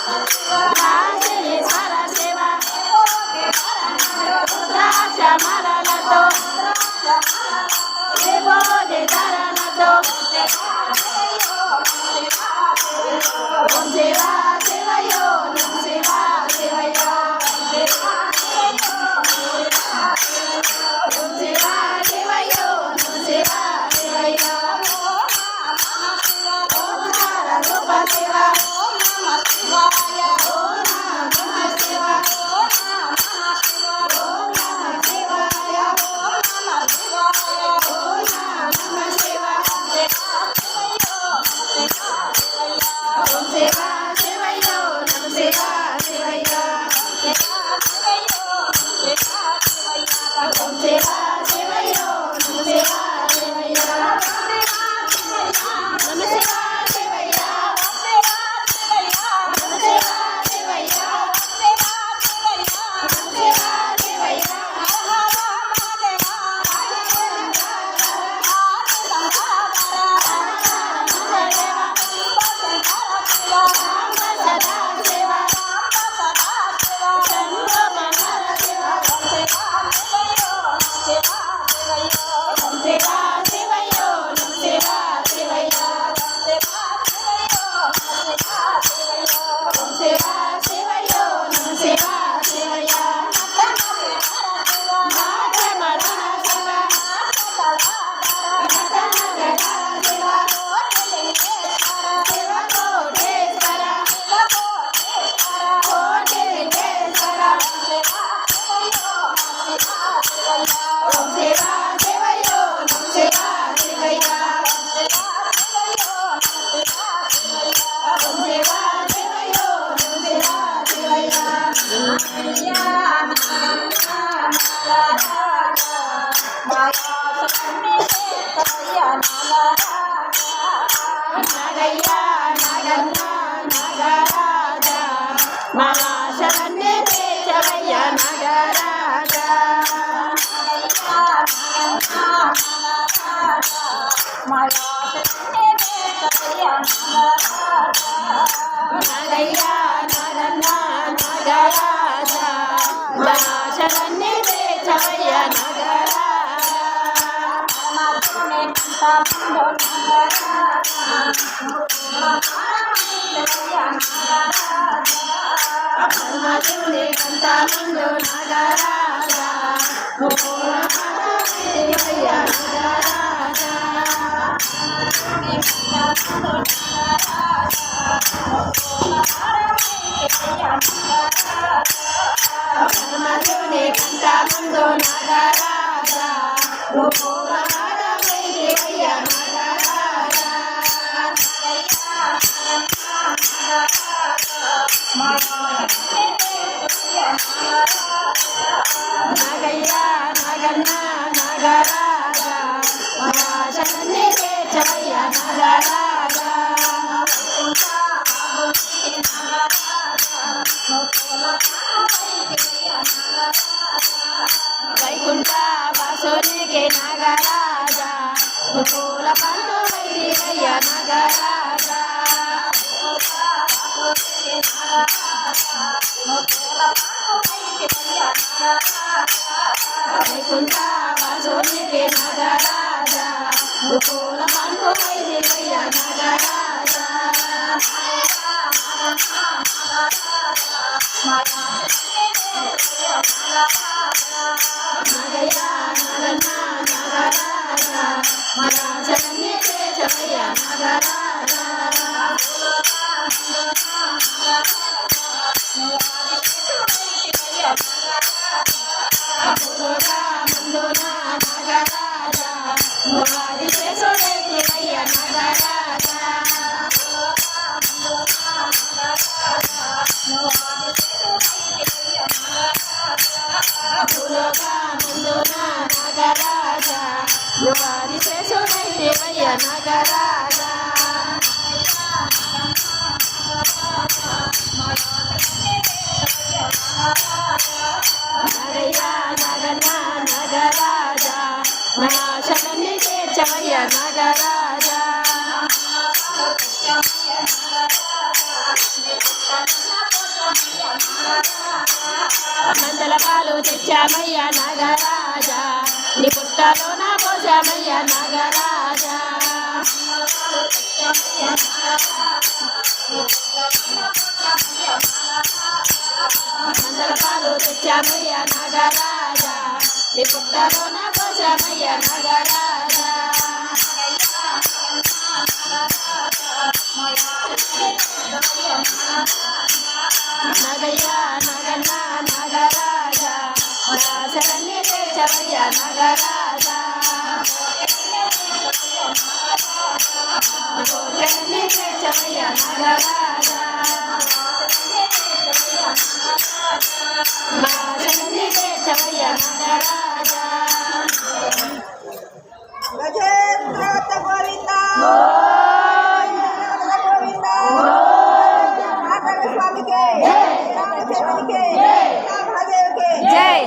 రాజేశ్వర శివ రాజమలలతో విభూతి ధరణతో ఓం శివ శివయో నమ శివ శివయో ఓం శివ శివయో నమ శివ శివయో ఓం హర రూప శివ ఓం నమ శివాయ ఓం నమ శివ ఓం నమ శివాయ ఓం నమ శివాయ ఓం నమ శివ ఓం శివ శివయో నమ శివ శివయో ఓం శివ శివయో నమ శివ శివయో నమ శివ శివయో నమ శివ శివయో నమ శివ శివయో వైకుంఠ వాసునికి నాగరాజా ముకుల పండు వైదికయ్య నాగరాజా వైకుంఠ వాసునికి నాగరాజా ముకుల పండు వైదికయ్య నాగరాజా నాగయ్య నాగన్న నాగరాజా మరాజన్ని చేచవయ్య నాగరాజా అపురుగా ముందున నాగరాజా మురారి చేసుడైతివయ్య నాగరాజా అపురుగా ముందున నాగరాజా మురారి చేసుడైతివయ్య నాగరాజా నాగయ్య నాగన్న నాగరాజా మనాశలని చేర్చవయ్య నాగరాజా మందల పాలు తెచ్చామయ్యా నాగరాజా నీ పుట్టలో నా పోసామయ్యా నాగరాజా మందల పాలు తెచ్చామయ్యా నాగరాజా నీ పుట్టలో నా పోసామయ్యా నాగరాజా నగయ్యా నగన్న నాగరాజా శరణ్య తెచ్చవయ్యా నాగరాజా శరణ్య తెచ్చవయ్యా నాగరాజా శరణ్య తెచ్చవయ్యా నాగరాజా గజేంద్రవత గోవింద గోవింద నాగర స్వామికి రామచంద్రునికి రామదేవికి జై